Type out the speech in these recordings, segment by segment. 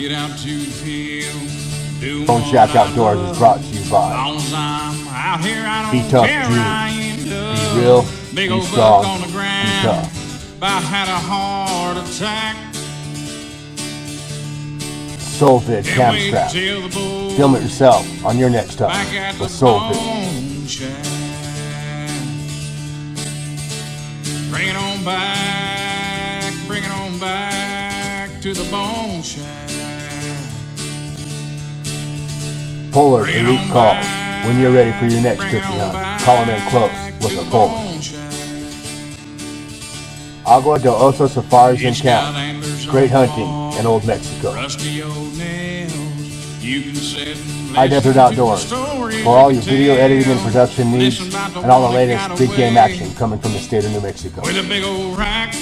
head out to the field, doing Bone Shack Outdoors is brought to you by I'm out here, I Be don't Tough care Dream. I end up. Be real, Big be old strong, buck on the be ground. tough. About had a heart attack. Soulvid Cam Strap. Film it yourself on your next time with Soulvid. Bring it on back to the bone shack. Polar Elite Calls. When you're ready for your next turkey hunt, call them in close with a Polar. Agua de Oso Safaris and Camp. Great hunting in Old Mexico. iDesert Outdoors. For all your video editing and production needs and all the latest big game action coming from the state of New Mexico. With a big old rack.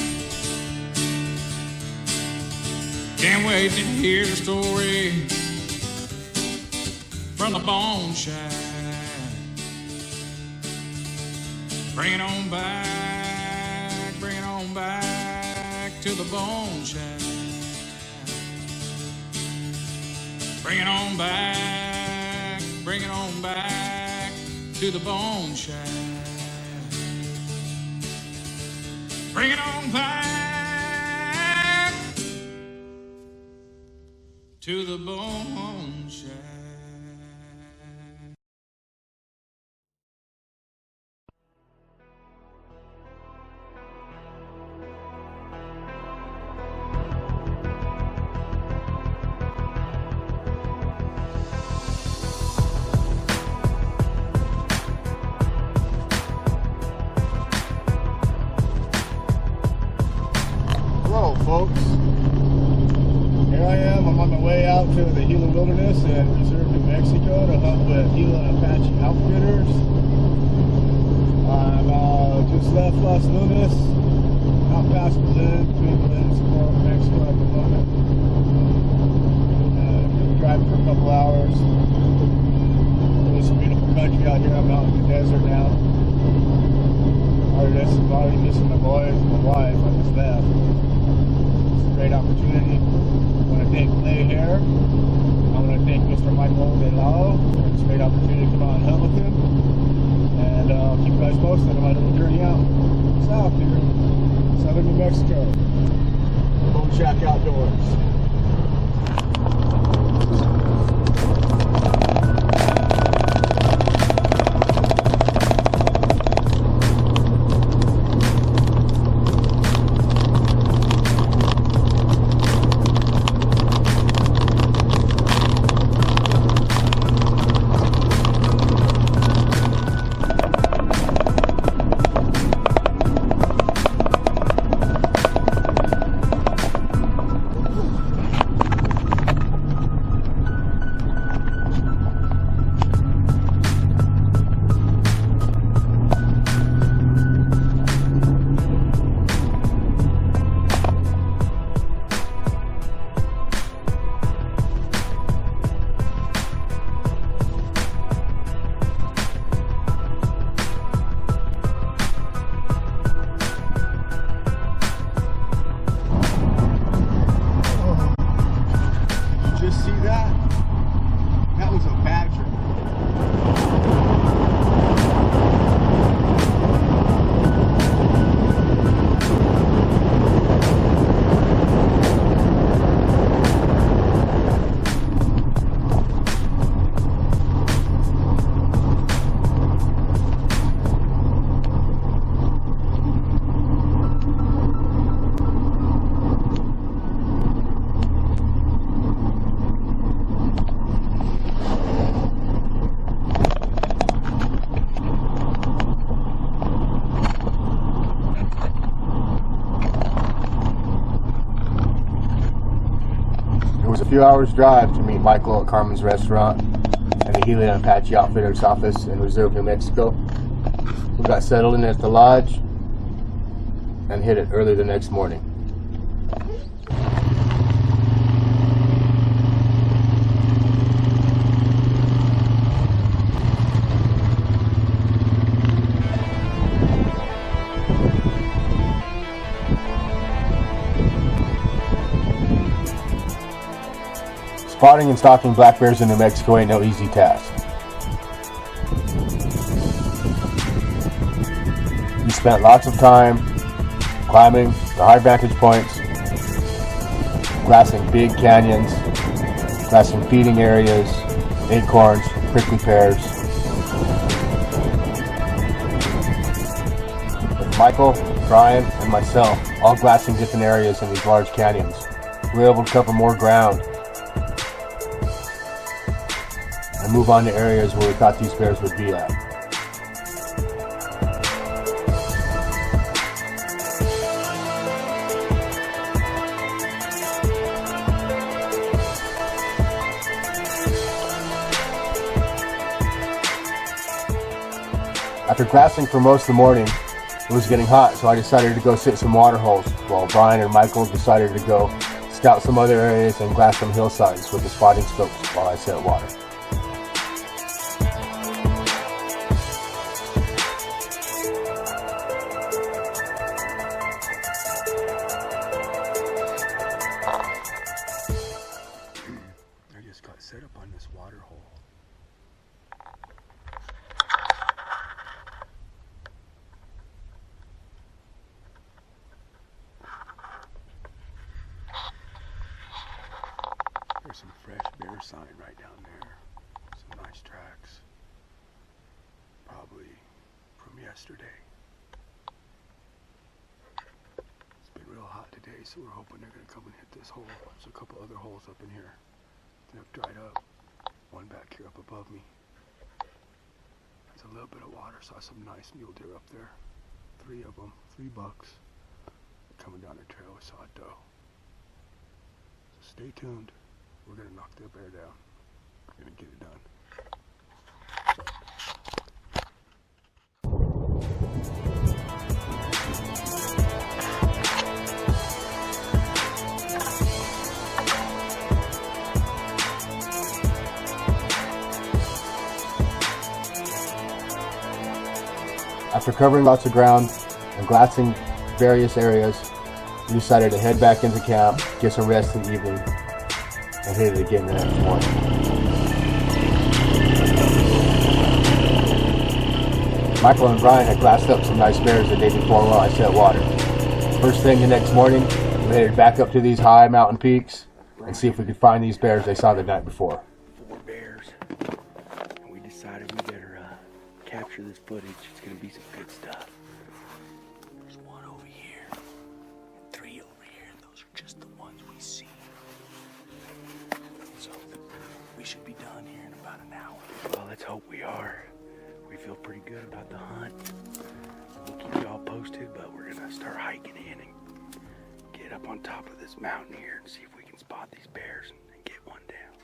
Can't wait to hear the story from the bone shack. Bring it on back to the bone shack. Bring it on back to the bone shack. Bring it on back to the bone shack. Hello folks, here I am, I'm on my way out to the Gila Wilderness in Reserve, New Mexico to hunt with Gila and Apache outfitters. I'm just left Las Lunas, out past Berlin, between Berlin and Sonora, New Mexico at the moment. Going to be driving for a couple hours. There's some beautiful country out here, I'm out in the desert now. Already missing my boys and my wife, I just left. Great opportunity. I want to thank Clay here. I want to thank Mr. Michael DeLao for this great opportunity to come out and hunt with him. And I'll keep you guys posted on my little journey out south here, southern New Mexico. Bone Shack Outdoors. A few hours drive to meet Michael at Carmen's restaurant and the Gila and Apache Outfitters office in Reserve, New Mexico. We got settled in at the lodge and hit it early the next morning. Spotting and stalking black bears in New Mexico ain't no easy task. We spent lots of time climbing the high vantage points, glassing big canyons, glassing feeding areas, acorns, prickly pears. With Michael, Brian, and myself all glassing different areas in these large canyons, we were able to cover more ground and move on to areas where we thought these bears would be at. After glassing for most of the morning, it was getting hot, so I decided to go sit some water holes, while Brian and Michael decided to go scout some other areas and glass some hillsides with the spotting scopes while I set water. I just got set up on this water hole. There's some fresh bear sign right down there. Some nice tracks. Probably from yesterday. It's been real hot today, so we're hoping they're going to come and hit this hole. There's a couple other holes up in here that have dried up. One back here up above me. There's a little bit of water. Saw some nice mule deer up there. 3 of them, 3 bucks. Coming down the trail, we saw a doe. So stay tuned. We're going to knock the bear down. We're going to get it done. After covering lots of ground and glassing various areas, we decided to head back into camp, get some rest in the evening, and hit it again the next morning. Michael and Brian had glassed up some nice bears the day before while I set water. First thing the next morning, we headed back up to these high mountain peaks and see if we could find these bears they saw the night before. 4 bears. And we decided we better capture this footage. It's going to be some good stuff. There's 1 over here and 3 over here. Those are just the ones we see. So we should be done here in about an hour. Well, let's hope we are. We feel pretty good about the hunt. We'll keep you all posted, but we're going to start hiking in and get up on top of this mountain here and see if we can spot these bears and get one down.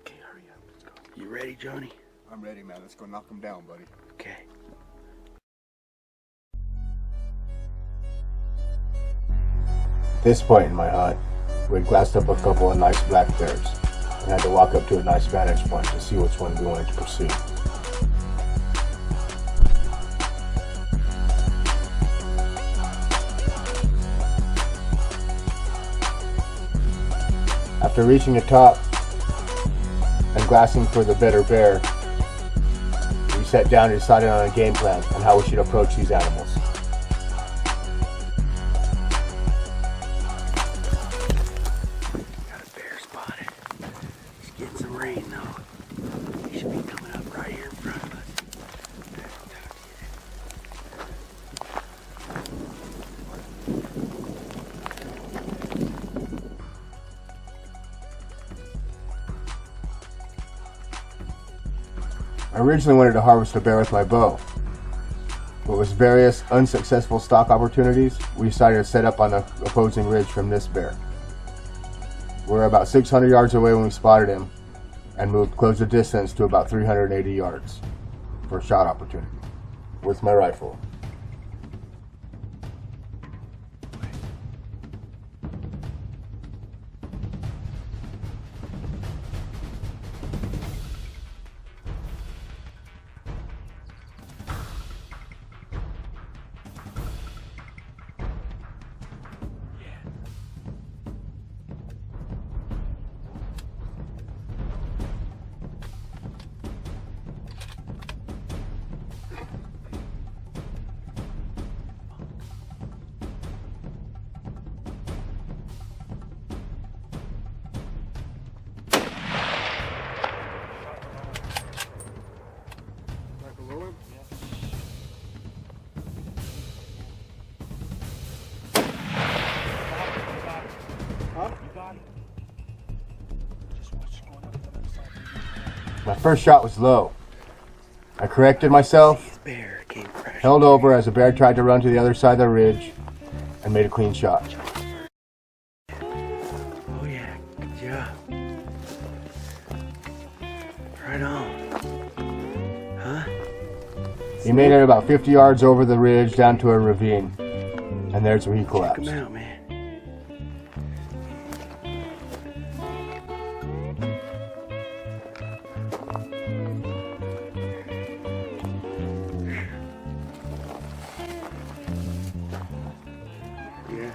Okay, hurry up. Let's go. You ready, Johnny? I'm ready, man. Let's go knock them down, buddy. Okay. At this point in my hunt, we had glassed up a couple of nice black bears and had to walk up to a nice vantage point to see which one we wanted to pursue. After reaching the top and glassing for the better bear, we sat down and decided on a game plan on how we should approach these animals. Got a bear spotted. It's getting some rain though. He should be coming up right here in front of us. I originally wanted to harvest a bear with my bow, but with various unsuccessful stalk opportunities, we decided to set up on the opposing ridge from this bear. We were about 600 yards away when we spotted him and moved close the distance to about 380 yards for a shot opportunity with my rifle. him? Huh? You got it. Just watch going up the other side. My first shot was low. I corrected myself, Bear came crashing. held over as the bear tried to run to the other side of the ridge, and made a clean shot. Oh yeah, good job. Right on. Huh? He made it about 50 yards over the ridge down to a ravine, and there's where he Check collapsed. him out, man. Yeah.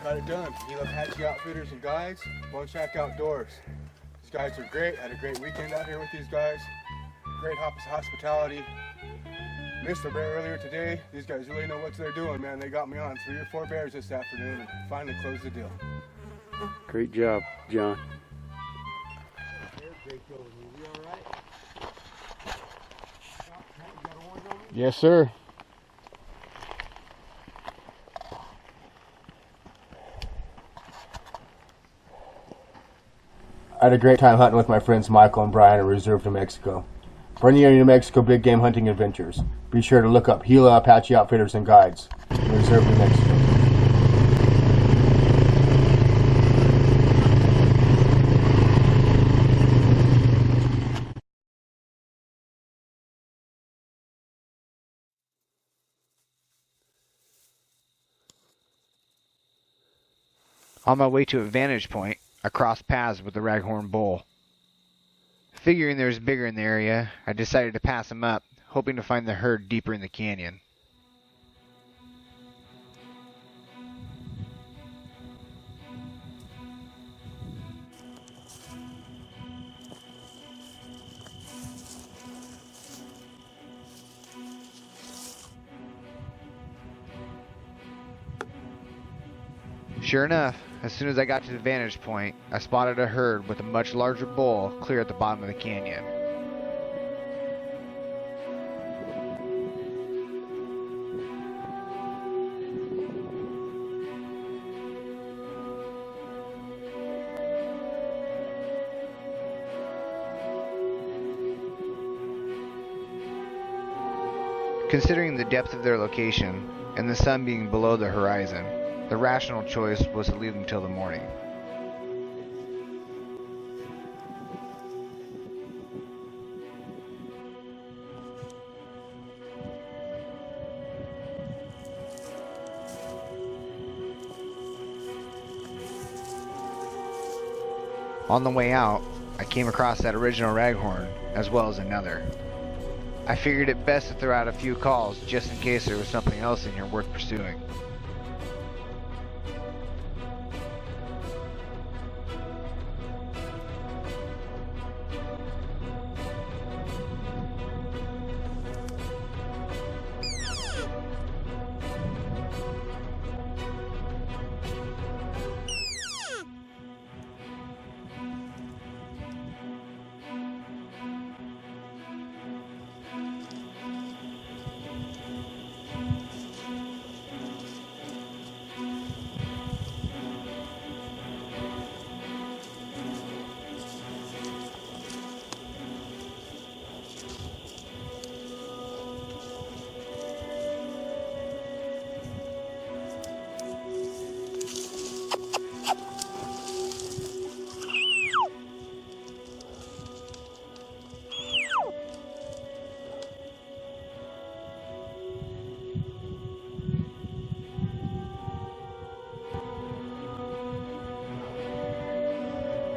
Got it done. Gila and Apache outfitters and guides. Bone Shack Outdoors. These guys are great. Had a great weekend out here with these guys. Great hospitality. Missed a bear earlier today. These guys really know what they're doing, man. They got me on 3 or 4 bears this afternoon and finally closed the deal. Great job, John. Yes, sir. I had a great time hunting with my friends Michael and Brian at Reserve, New Mexico. For any New Mexico big game hunting adventures, be sure to look up Gila Apache Outfitters and Guides in Reserve, New Mexico. On my way to a vantage point, I crossed paths with the raghorn bull. Figuring there was bigger in the area, I decided to pass him up, hoping to find the herd deeper in the canyon. Sure enough, as soon as I got to the vantage point, I spotted a herd with a much larger bull clear at the bottom of the canyon. Considering the depth of their location, and the sun being below the horizon, the rational choice was to leave them till the morning. On the way out, I came across that original raghorn, as well as another. I figured it best to throw out a few calls just in case there was something else in here worth pursuing.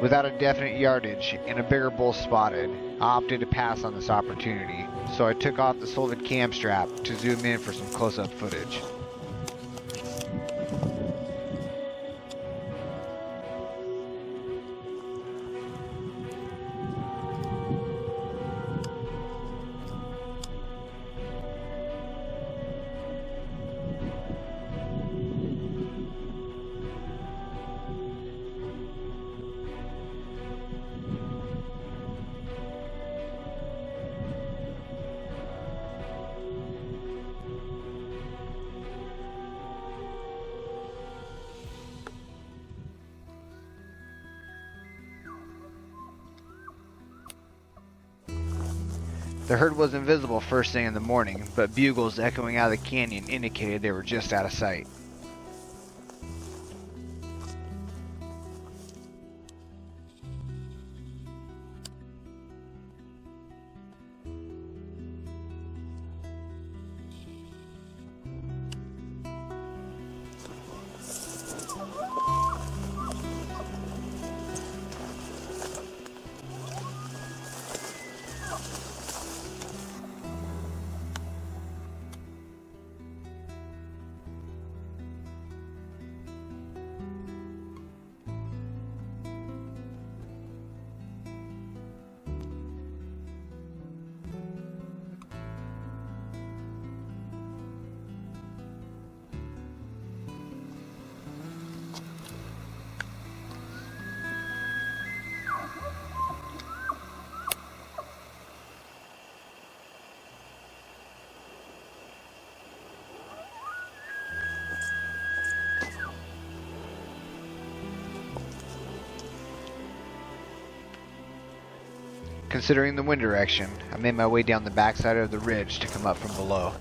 Without a definite yardage and a bigger bull spotted, I opted to pass on this opportunity, so I took off the soldered cam strap to zoom in for some close-up footage. The herd was invisible first thing in the morning, but bugles echoing out of the canyon indicated they were just out of sight. Considering the wind direction, I made my way down the backside of the ridge to come up from below.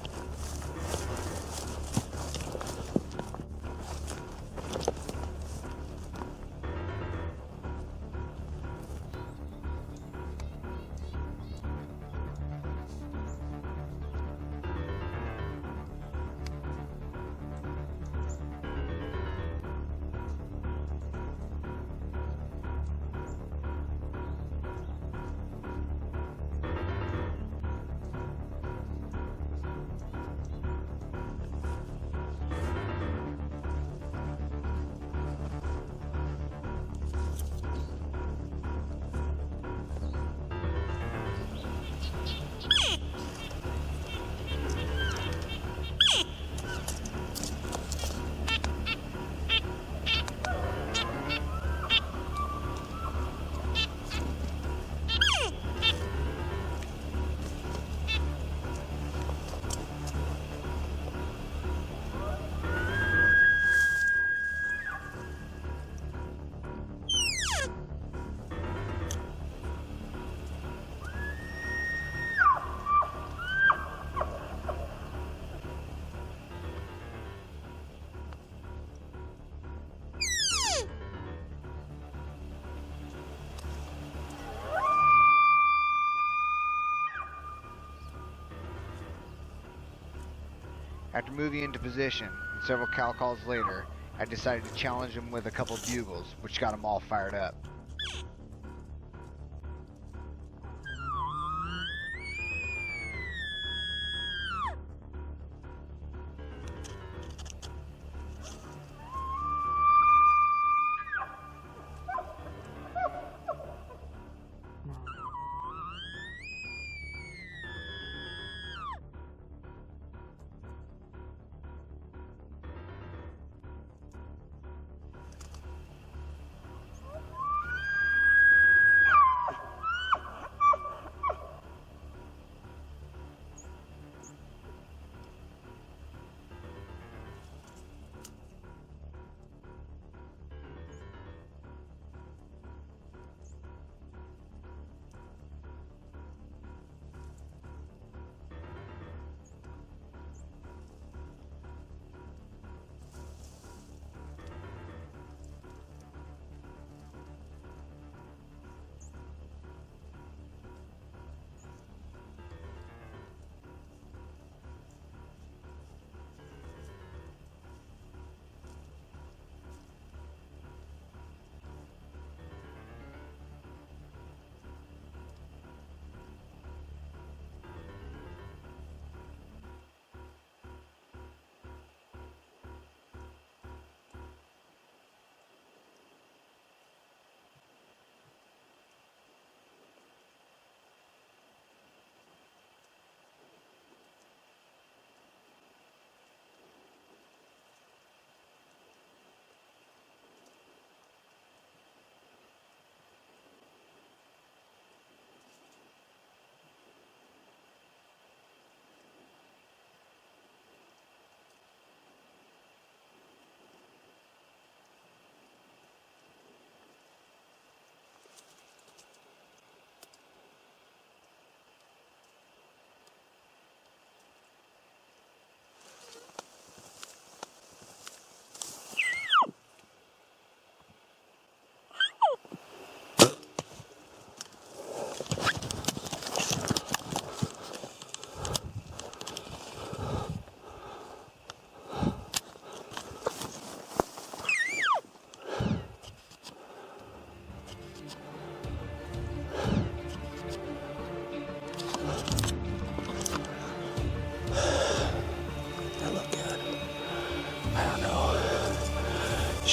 After moving into position, and several cow calls later, I decided to challenge them with a couple bugles, which got them all fired up.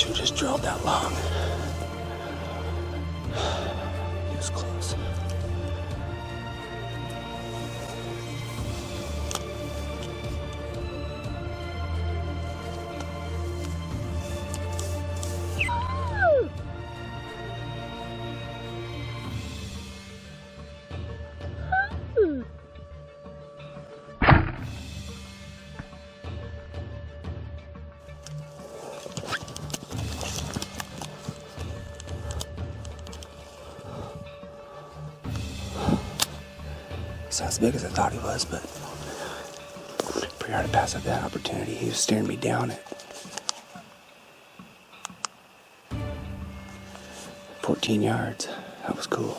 should have just drilled that long. He was close. He's not as big as I thought he was, but pretty hard to pass up that opportunity. He was staring me down at 14 yards. That was cool.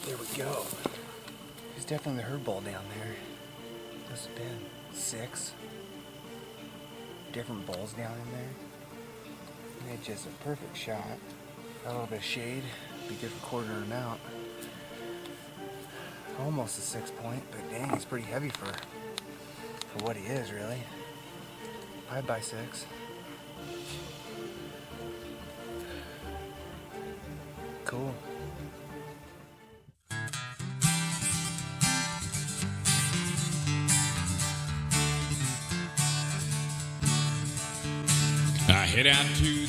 There we go. There's definitely the herd bull down there. Must have been 6 different bulls down in there. Made just a perfect shot. Got a little bit of shade. Be good for quartering him out. Almost a 6 point, but dang, he's pretty heavy for what he is, really. 5x6. Cool. I head out to